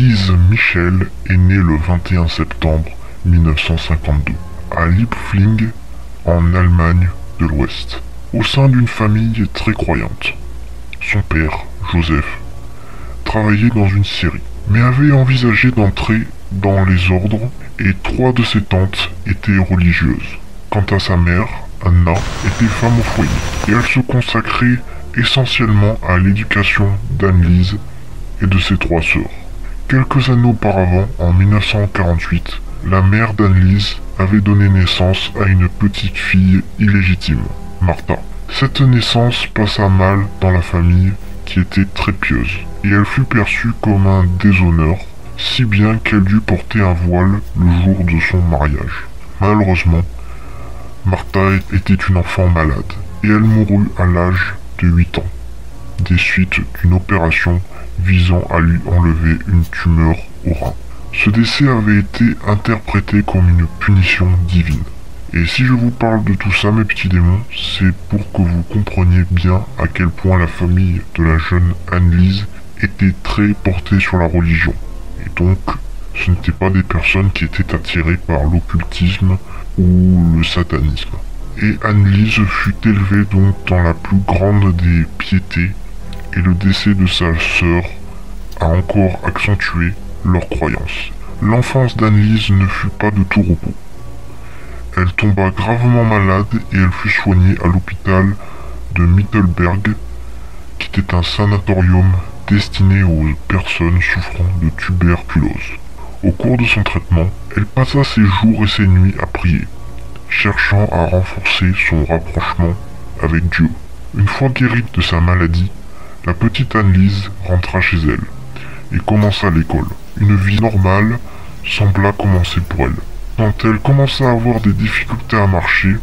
Anne-Lise Michel est née le 21 septembre 1952 à Liebfling, en Allemagne de l'Ouest, au sein d'une famille très croyante. Son père, Joseph, travaillait dans une scierie, mais avait envisagé d'entrer dans les ordres et 3 de ses tantes étaient religieuses. Quant à sa mère, Anna, était femme au foyer et elle se consacrait essentiellement à l'éducation d'Anne-Lise et de ses 3 sœurs. Quelques années auparavant, en 1948, la mère d'Anne-Lise avait donné naissance à une petite fille illégitime, Martha. Cette naissance passa mal dans la famille qui était très pieuse, et elle fut perçue comme un déshonneur, si bien qu'elle dut porter un voile le jour de son mariage. Malheureusement, Martha était une enfant malade, et elle mourut à l'âge de 8 ans, des suites d'une opération visant à lui enlever une tumeur au rein. Ce décès avait été interprété comme une punition divine. Et si je vous parle de tout ça, mes petits démons, c'est pour que vous compreniez bien à quel point la famille de la jeune Anne-Lise était très portée sur la religion. Et donc, ce n'étaient pas des personnes qui étaient attirées par l'occultisme ou le satanisme. Et Anne-Lise fut élevée donc dans la plus grande des piétés, et le décès de sa sœur a encore accentué leur croyance. L'enfance d'Anne-Lise ne fut pas de tout repos. Elle tomba gravement malade et elle fut soignée à l'hôpital de Mittelberg, qui était un sanatorium destiné aux personnes souffrant de tuberculose. Au cours de son traitement, elle passa ses jours et ses nuits à prier, cherchant à renforcer son rapprochement avec Dieu. Une fois guérie de sa maladie, la petite Anne-Lise rentra chez elle et commença l'école. Une vie normale sembla commencer pour elle. Quand elle commença à avoir des difficultés à marcher,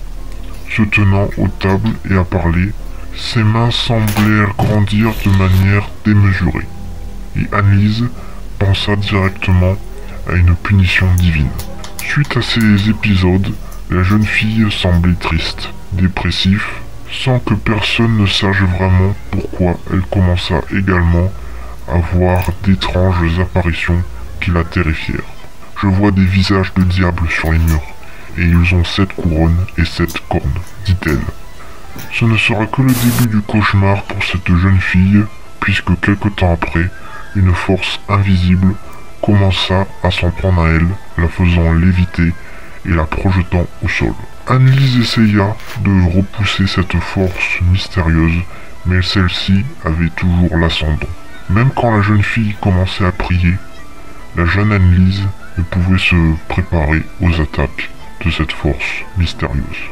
se tenant aux tables et à parler, ses mains semblèrent grandir de manière démesurée. Et Anne-Lise pensa directement à une punition divine. Suite à ces épisodes, la jeune fille semblait triste, dépressive, sans que personne ne sache vraiment pourquoi elle commença également à voir d'étranges apparitions qui la terrifièrent. Je vois des visages de diables sur les murs, et ils ont 7 couronnes et 7 cornes, dit-elle. Ce ne sera que le début du cauchemar pour cette jeune fille, puisque quelque temps après, une force invisible commença à s'en prendre à elle, la faisant léviter et la projetant au sol. Anne-Lise essaya de repousser cette force mystérieuse, mais celle-ci avait toujours l'ascendant. Même quand la jeune fille commençait à prier, la jeune Anne-Lise ne pouvait se préparer aux attaques de cette force mystérieuse.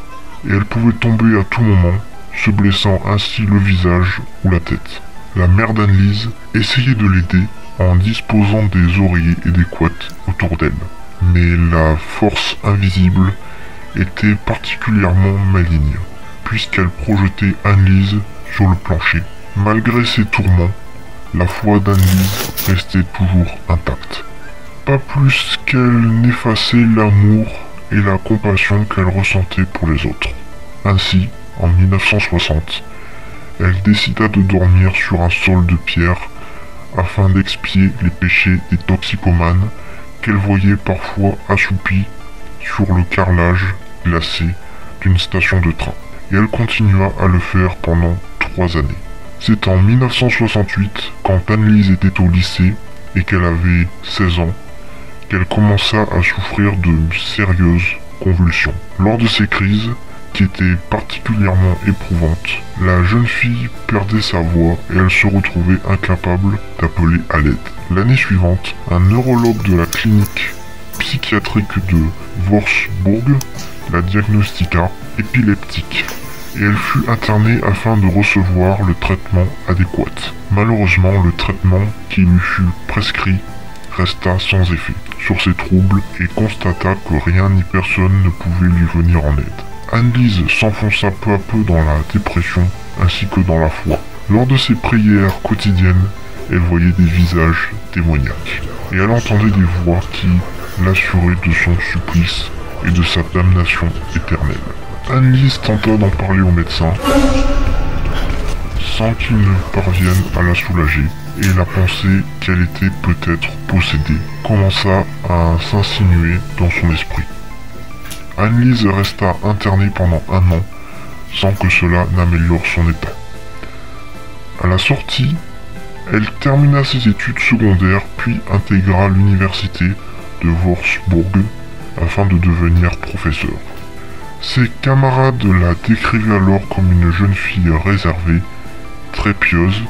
Et elle pouvait tomber à tout moment, se blessant ainsi le visage ou la tête. La mère d'Anne-Lise essayait de l'aider en disposant des oreillers et des couettes autour d'elle. Mais la force invisible était particulièrement maligne, puisqu'elle projetait Anne-Lise sur le plancher. Malgré ses tourments, la foi d'Anne-Lise restait toujours intacte. Pas plus qu'elle n'effaçait l'amour et la compassion qu'elle ressentait pour les autres. Ainsi, en 1960, elle décida de dormir sur un sol de pierre afin d'expier les péchés des toxicomanes qu'elle voyait parfois assoupis sur le carrelage glacé d'une station de train. Et elle continua à le faire pendant 3 années. C'est en 1968, quand Anne-Lise était au lycée et qu'elle avait 16 ans, qu'elle commença à souffrir de sérieuses convulsions. Lors de ces crises, qui étaient particulièrement éprouvantes, la jeune fille perdait sa voix et elle se retrouvait incapable d'appeler à l'aide. L'année suivante, un neurologue de la clinique psychiatrique de Wolfsburg la diagnostiqua épileptique et elle fut internée afin de recevoir le traitement adéquat. Malheureusement, le traitement qui lui fut prescrit resta sans effet sur ses troubles et constata que rien ni personne ne pouvait lui venir en aide. Anne-Lise s'enfonça peu à peu dans la dépression ainsi que dans la foi. Lors de ses prières quotidiennes, elle voyait des visages démoniaques et elle entendait des voix qui l'assuraient de son supplice et de sa damnation éternelle. Anne-Lise tenta d'en parler au médecin sans qu'il ne parvienne à la soulager, et la pensée qu'elle était peut-être possédée commença à s'insinuer dans son esprit. Anne-Lise resta internée pendant 1 an sans que cela n'améliore son état. À la sortie, elle termina ses études secondaires puis intégra l'université de Wolfsburg afin de devenir professeur. Ses camarades la décrivaient alors comme une jeune fille réservée, très pieuse,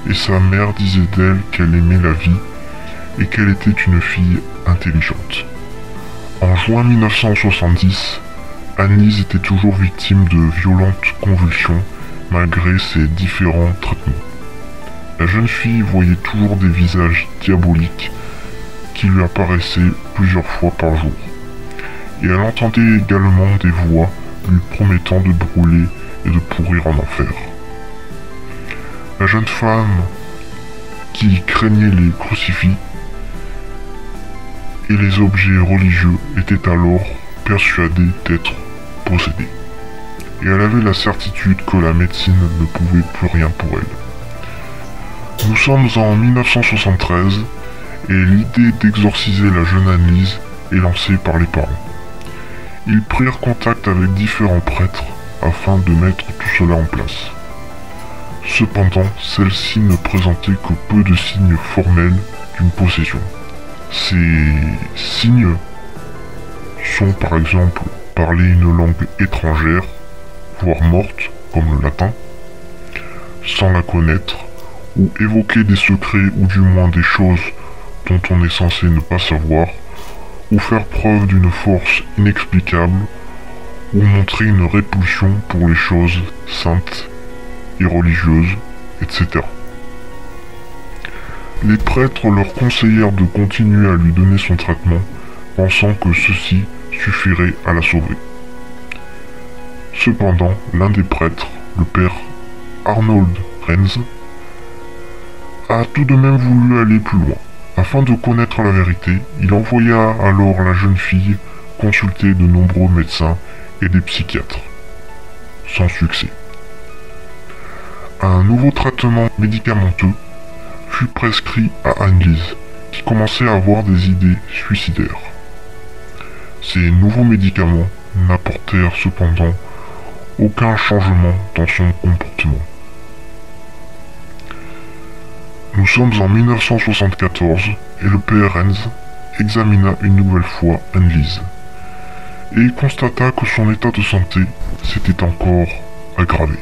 et sa mère disait d'elle qu'elle aimait la vie et qu'elle était une fille intelligente. En juin 1970, Anne-Lise était toujours victime de violentes convulsions malgré ses différents traitements. La jeune fille voyait toujours des visages diaboliques qui lui apparaissaient plusieurs fois par jour. Et elle entendait également des voix lui promettant de brûler et de pourrir en enfer. La jeune femme, qui craignait les crucifix et les objets religieux, était alors persuadée d'être possédée. Et elle avait la certitude que la médecine ne pouvait plus rien pour elle. Nous sommes en 1973 et l'idée d'exorciser la jeune Anne-Lise est lancée par les parents. Ils prirent contact avec différents prêtres afin de mettre tout cela en place. Cependant, celle-ci ne présentait que peu de signes formels d'une possession. Ces signes sont par exemple parler une langue étrangère, voire morte, comme le latin, sans la connaître, ou évoquer des secrets ou du moins des choses dont on est censé ne pas savoir, ou faire preuve d'une force inexplicable, ou montrer une répulsion pour les choses saintes et religieuses, etc. Les prêtres leur conseillèrent de continuer à lui donner son traitement, pensant que ceci suffirait à la sauver. Cependant, l'un des prêtres, le père Arnold Renz, a tout de même voulu aller plus loin. Afin de connaître la vérité, il envoya alors la jeune fille consulter de nombreux médecins et des psychiatres. Sans succès. Un nouveau traitement médicamenteux fut prescrit à Anne-Lise, qui commençait à avoir des idées suicidaires. Ces nouveaux médicaments n'apportèrent cependant aucun changement dans son comportement. Nous sommes en 1974 et le père Renz examina une nouvelle fois Anne-Lise et constata que son état de santé s'était encore aggravé.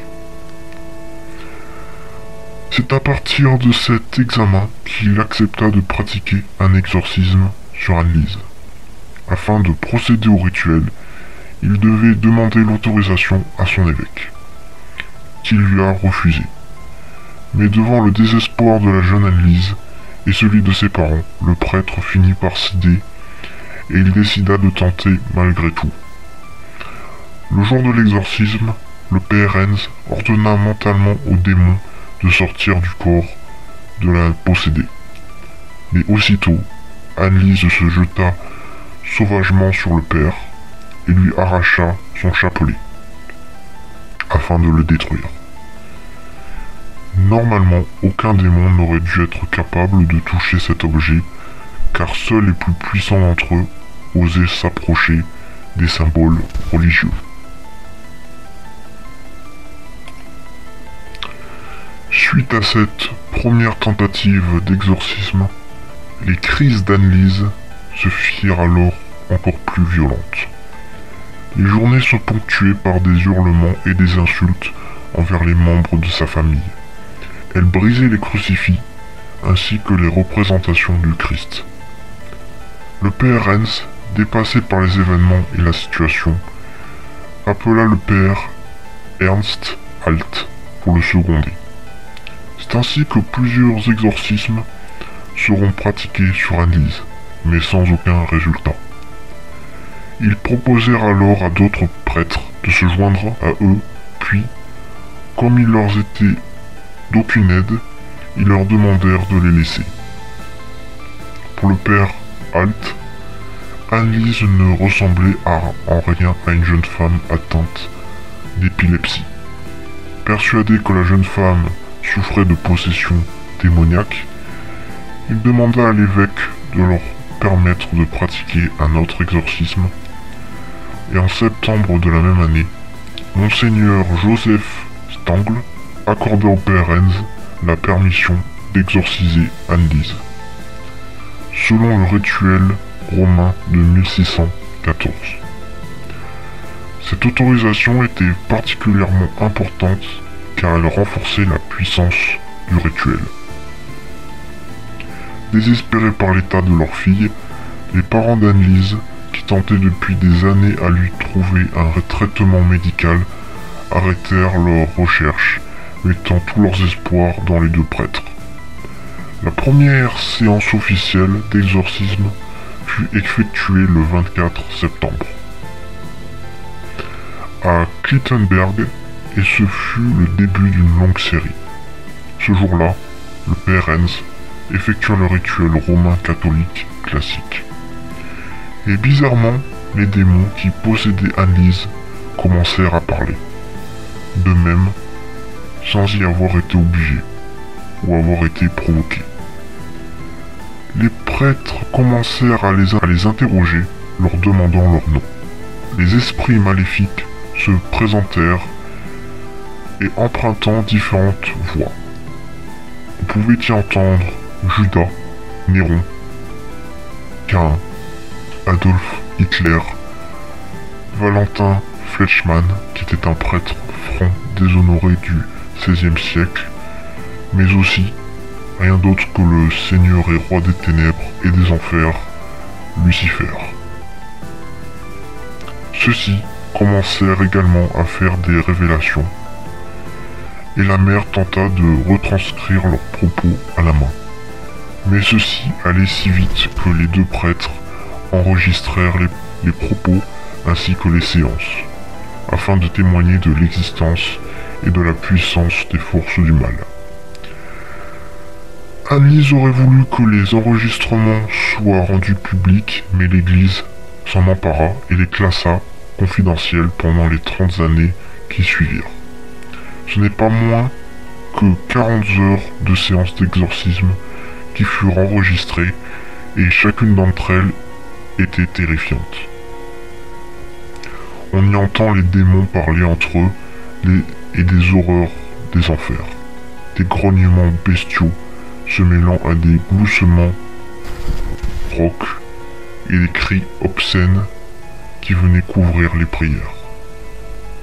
C'est à partir de cet examen qu'il accepta de pratiquer un exorcisme sur Anne-Lise. Afin de procéder au rituel, il devait demander l'autorisation à son évêque, qui lui a refusé. Mais devant le désespoir de la jeune Anne-Lise et celui de ses parents, le prêtre finit par céder et il décida de tenter malgré tout. Le jour de l'exorcisme, le père Renz ordonna mentalement au démon de sortir du corps de la possédée. Mais aussitôt, Anne-Lise se jeta sauvagement sur le père et lui arracha son chapelet, afin de le détruire. Normalement, aucun démon n'aurait dû être capable de toucher cet objet, car seuls les plus puissants d'entre eux osaient s'approcher des symboles religieux. Suite à cette première tentative d'exorcisme, les crises d'Anne-Lise se firent alors encore plus violentes. Les journées sont ponctuées par des hurlements et des insultes envers les membres de sa famille. Elle brisait les crucifix ainsi que les représentations du Christ. Le père Renz, dépassé par les événements et la situation, appela le père Ernst Alt pour le seconder. C'est ainsi que plusieurs exorcismes seront pratiqués sur Anne-Lise, mais sans aucun résultat. Ils proposèrent alors à d'autres prêtres de se joindre à eux, puis, comme il leur était d'aucune aide, ils leur demandèrent de les laisser. Pour le père Alt, Anne-Lise ne ressemblait en rien à une jeune femme atteinte d'épilepsie. Persuadé que la jeune femme souffrait de possession démoniaque, Il demanda à l'évêque de leur permettre de pratiquer un autre exorcisme, et en septembre de la même année, Monseigneur Joseph Stangle accorda au père Enz la permission d'exorciser Anne-Lise, selon le rituel romain de 1614. Cette autorisation était particulièrement importante car elle renforçait la puissance du rituel. Désespérés par l'état de leur fille, les parents d'Anne-Lise, qui tentaient depuis des années à lui trouver un traitement médical, arrêtèrent leurs recherches, mettant tous leurs espoirs dans les deux prêtres. La première séance officielle d'exorcisme fut effectuée le 24 septembre à Klittenberg, et ce fut le début d'une longue série. Ce jour-là, le père Enz effectua le rituel romain catholique classique. Et bizarrement, les démons qui possédaient Anne-Lise commencèrent à parler. De même, sans y avoir été obligés ou avoir été provoqués. Les prêtres commencèrent à les interroger, leur demandant leur nom. Les esprits maléfiques se présentèrent et empruntant différentes voix. On pouvait y entendre Judas, Néron, Caïn, Adolf Hitler, Valentin Fletchmann, qui était un prêtre franc déshonoré du XVIe siècle, mais aussi rien d'autre que le seigneur et roi des ténèbres et des enfers, Lucifer. Ceux-ci commencèrent également à faire des révélations, et la mère tenta de retranscrire leurs propos à la main. Mais ceci allait si vite que les deux prêtres enregistrèrent les propos ainsi que les séances, afin de témoigner de l'existence et de la puissance des forces du mal. Anne-Lise aurait voulu que les enregistrements soient rendus publics, mais l'Église s'en empara et les classa confidentiels pendant les 30 années qui suivirent. Ce n'est pas moins que 40 heures de séances d'exorcisme qui furent enregistrées, et chacune d'entre elles était terrifiante. On y entend les démons parler entre eux et des horreurs des enfers, des grognements bestiaux se mêlant à des gloussements rauques et des cris obscènes qui venaient couvrir les prières.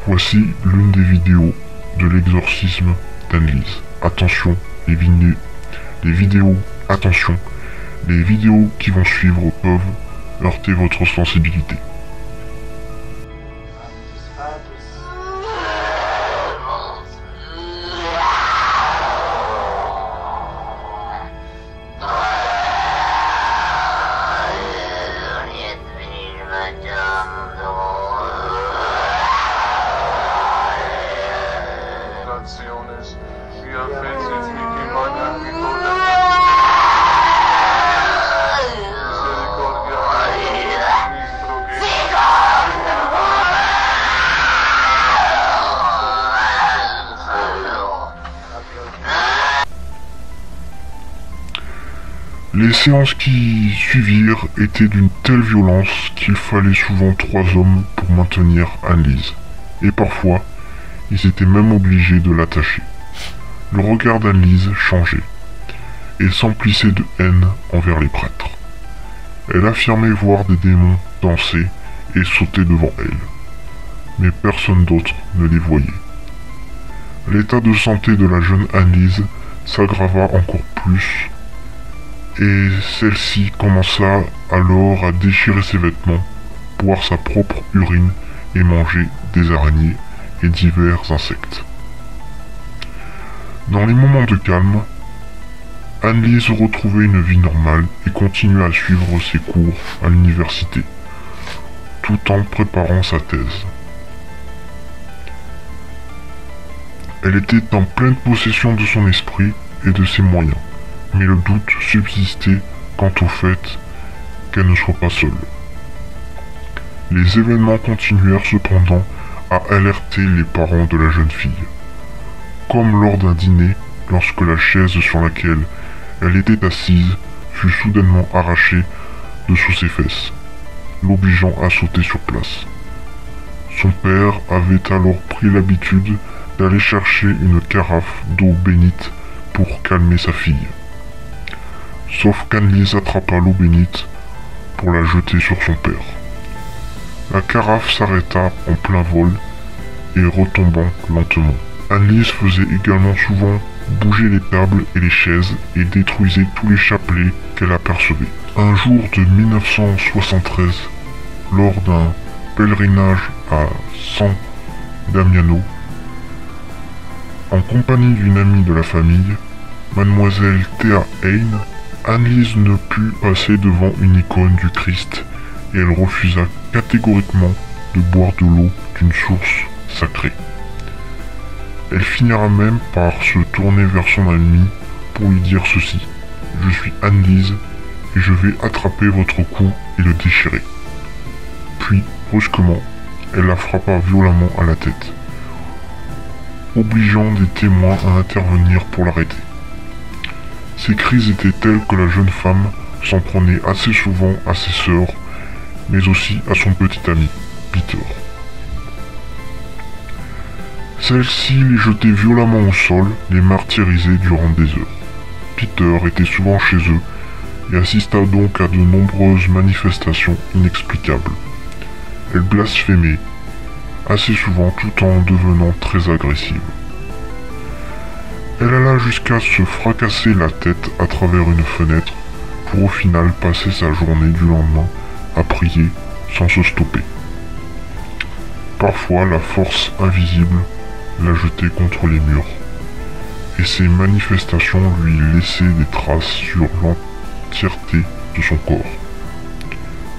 Voici l'une des vidéos de l'exorcisme d'Anne-Lise. Attention, les vidéos qui vont suivre peuvent heurter votre sensibilité. Les séances qui suivirent étaient d'une telle violence qu'il fallait souvent 3 hommes pour maintenir Anne-Lise, et parfois, ils étaient même obligés de l'attacher. Le regard d'Anne-Lise changeait, et s'emplissait de haine envers les prêtres. Elle affirmait voir des démons danser et sauter devant elle, mais personne d'autre ne les voyait. L'état de santé de la jeune Anne-Lise s'aggrava encore plus, et celle-ci commença alors à déchirer ses vêtements, boire sa propre urine et manger des araignées et divers insectes. Dans les moments de calme, Anne-Lise retrouvait une vie normale et continuait à suivre ses cours à l'université, tout en préparant sa thèse. Elle était en pleine possession de son esprit et de ses moyens, mais le doute subsistait quant au fait qu'elle ne soit pas seule. Les événements continuèrent cependant à alerter les parents de la jeune fille, comme lors d'un dîner lorsque la chaise sur laquelle elle était assise fut soudainement arraché de sous ses fesses, l'obligeant à sauter sur place. Son père avait alors pris l'habitude d'aller chercher une carafe d'eau bénite pour calmer sa fille. Sauf qu'Annelise attrapa l'eau bénite pour la jeter sur son père. La carafe s'arrêta en plein vol et retombant lentement. Annelise faisait également souvent bouger les tables et les chaises et détruisait tous les chapelets qu'elle apercevait. Un jour de 1973, lors d'un pèlerinage à San Damiano, en compagnie d'une amie de la famille, mademoiselle Thea Hein, Annelise ne put passer devant une icône du Christ et elle refusa catégoriquement de boire de l'eau d'une source sacrée. Elle finira même par se tourner vers son amie pour lui dire ceci: « Je suis Annelise et je vais attraper votre cou et le déchirer. » Puis, brusquement, elle la frappa violemment à la tête, obligeant des témoins à intervenir pour l'arrêter. Ses cris étaient tels que la jeune femme s'en prenait assez souvent à ses sœurs, mais aussi à son petit ami, Peter. Celle-ci les jetait violemment au sol, les martyrisait durant des heures. Peter était souvent chez eux et assista donc à de nombreuses manifestations inexplicables. Elle blasphémait assez souvent tout en devenant très agressive. Elle alla jusqu'à se fracasser la tête à travers une fenêtre pour au final passer sa journée du lendemain à prier sans se stopper. Parfois, la force invisible la jetait contre les murs, et ces manifestations lui laissaient des traces sur l'entièreté de son corps,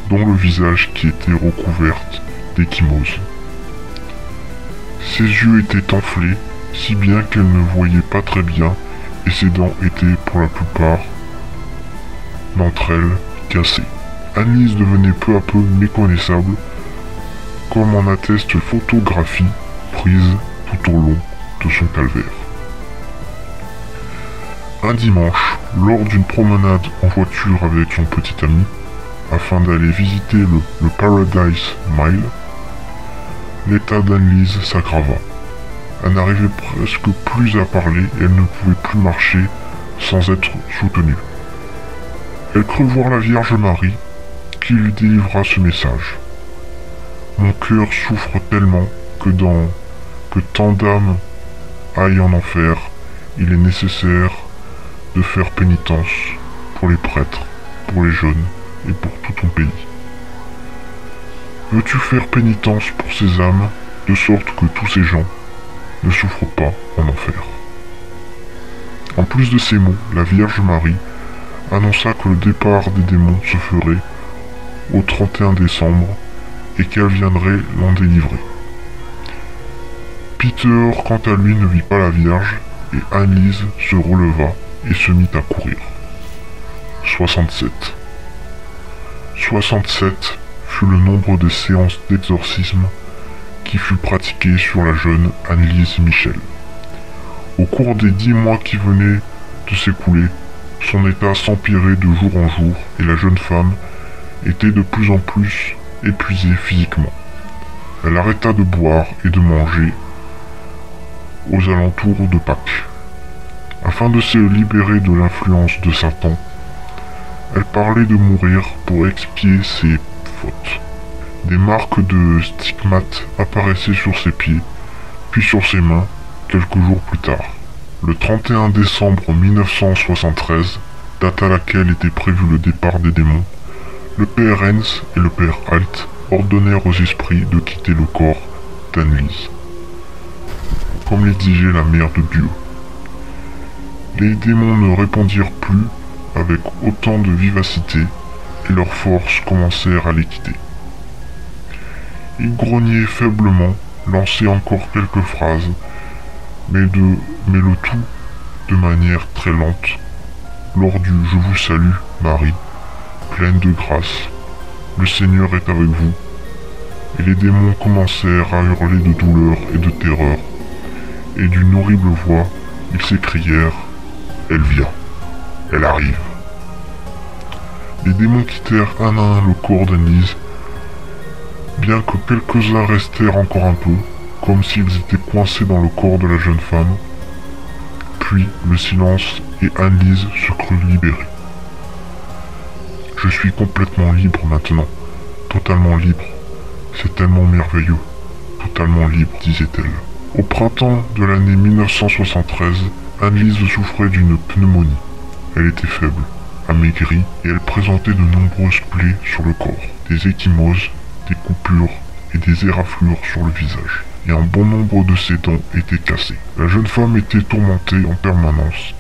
dont le visage qui était recouvert d'échymose. Ses yeux étaient enflés, si bien qu'elle ne voyait pas très bien, et ses dents étaient pour la plupart d'entre elles cassées. Annelise devenait peu à peu méconnaissable, comme en attestent les photographies prises tout au long de son calvaire. Un dimanche, lors d'une promenade en voiture avec son petit ami, afin d'aller visiter le Paradise Mile, l'état d'Annelise s'aggrava. Elle n'arrivait presque plus à parler et elle ne pouvait plus marcher sans être soutenue. Elle crut voir la Vierge Marie qui lui délivra ce message. « Mon cœur souffre tellement que tant d'âmes aillent en enfer, il est nécessaire de faire pénitence pour les prêtres, pour les jeunes et pour tout ton pays. Veux-tu faire pénitence pour ces âmes, de sorte que tous ces gens ne souffrent pas en enfer ?» En plus de ces mots, la Vierge Marie annonça que le départ des démons se ferait au 31 décembre et qu'elle viendrait l'en délivrer. Peter, quant à lui, ne vit pas la Vierge et Annelise se releva et se mit à courir. 67. 67 fut le nombre de séances d'exorcisme qui fut pratiqué sur la jeune Annelise Michel. Au cours des 10 mois qui venaient de s'écouler, son état s'empirait de jour en jour et la jeune femme était de plus en plus épuisée physiquement. Elle arrêta de boire et de manger aux alentours de Pâques. Afin de se libérer de l'influence de Satan, elle parlait de mourir pour expier ses fautes. Des marques de stigmates apparaissaient sur ses pieds, puis sur ses mains, quelques jours plus tard. Le 31 décembre 1973, date à laquelle était prévu le départ des démons, le père Hens et le père Alt ordonnèrent aux esprits de quitter le corps d'Annelise, comme l'exigeait la mère de Dieu. Les démons ne répondirent plus avec autant de vivacité et leurs forces commencèrent à les quitter. Ils grognaient faiblement, lançaient encore quelques phrases, mais le tout de manière très lente, lors du « Je vous salue, Marie », pleine de grâce, le Seigneur est avec vous, et les démons commencèrent à hurler de douleur et de terreur, et d'une horrible voix, ils s'écrièrent « Elle vient, elle arrive ». Les démons quittèrent un à un le corps d'Annelise, bien que quelques-uns restèrent encore un peu, comme s'ils étaient coincés dans le corps de la jeune femme. Puis le silence et Annelise se crut libérée. « Je suis complètement libre maintenant, totalement libre. C'est tellement merveilleux, totalement libre, disait-elle. » Au printemps de l'année 1973, Annelise souffrait d'une pneumonie. Elle était faible, amaigrie, et elle présentait de nombreuses plaies sur le corps, des ecchymoses, des coupures et des éraflures sur le visage. Et un bon nombre de ses dents étaient cassées. La jeune femme était tourmentée en permanence.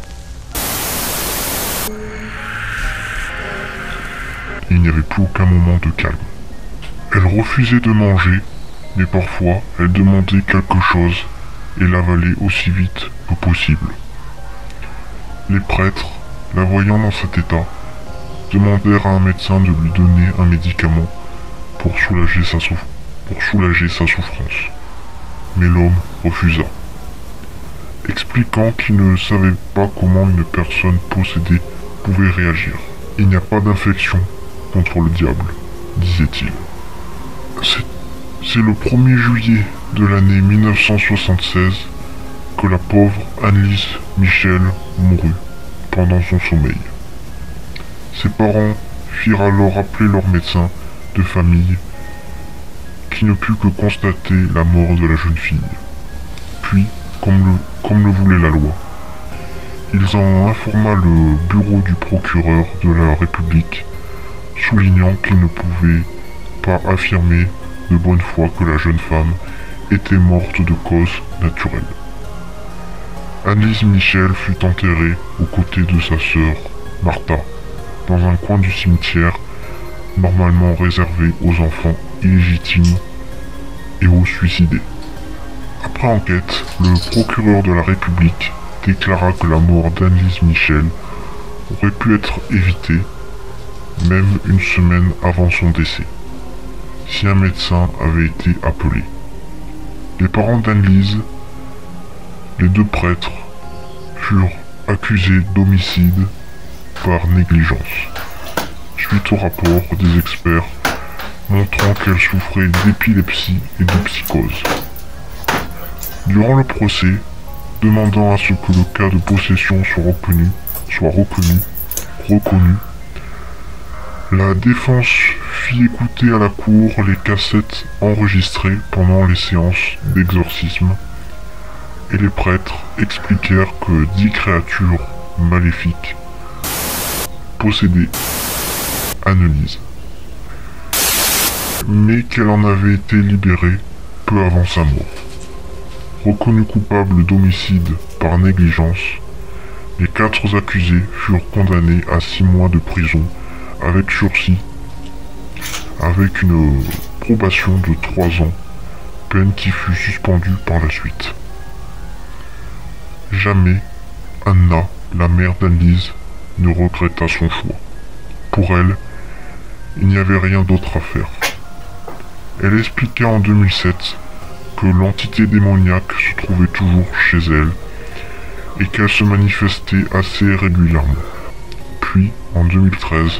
Il n'y avait plus aucun moment de calme. Elle refusait de manger, mais parfois elle demandait quelque chose et l'avalait aussi vite que possible. Les prêtres, la voyant dans cet état, demandèrent à un médecin de lui donner un médicament pour soulager sa souffrance. Mais l'homme refusa, expliquant qu'il ne savait pas comment une personne possédée pouvait réagir. « Il n'y a pas d'infection contre le diable, disait-il. » C'est le 1er juillet de l'année 1976 que la pauvre Annelise Michel mourut pendant son sommeil. Ses parents firent alors appeler leur médecin de famille qui ne put que constater la mort de la jeune fille. Puis, comme le voulait la loi, ils en informa le bureau du procureur de la République, soulignant qu'il ne pouvait pas affirmer de bonne foi que la jeune femme était morte de cause naturelle. Annelise Michel fut enterrée aux côtés de sa sœur, Martha, dans un coin du cimetière normalement réservé aux enfants illégitimes et aux suicidés. Après enquête, le procureur de la République déclara que la mort d'Annelise Michel aurait pu être évitée même une semaine avant son décès, si un médecin avait été appelé. Les parents d'Annelise, les 2 prêtres, furent accusés d'homicide par négligence, suite au rapport des experts montrant qu'elle souffrait d'épilepsie et de psychose. Durant le procès, demandant à ce que le cas de possession soit reconnu, la défense fit écouter à la cour les cassettes enregistrées pendant les séances d'exorcisme et les prêtres expliquèrent que 10 créatures maléfiques possédaient Annelise, mais qu'elle en avait été libérée peu avant sa mort. Reconnue coupable d'homicide par négligence, les 4 accusés furent condamnés à 6 mois de prison avec sursis, avec une probation de 3 ans, peine qui fut suspendue par la suite. Jamais Anna, la mère d'Annelise, ne regretta son choix. Pour elle, il n'y avait rien d'autre à faire. Elle expliqua en 2007 que l'entité démoniaque se trouvait toujours chez elle et qu'elle se manifestait assez régulièrement. Puis, en 2013,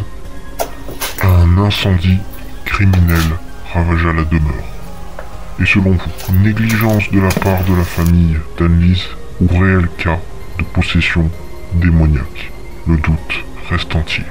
un incendie criminel ravagea la demeure. Et selon vous, négligence de la part de la famille d'Annelise ou réel cas de possession démoniaque? Le doute reste entier.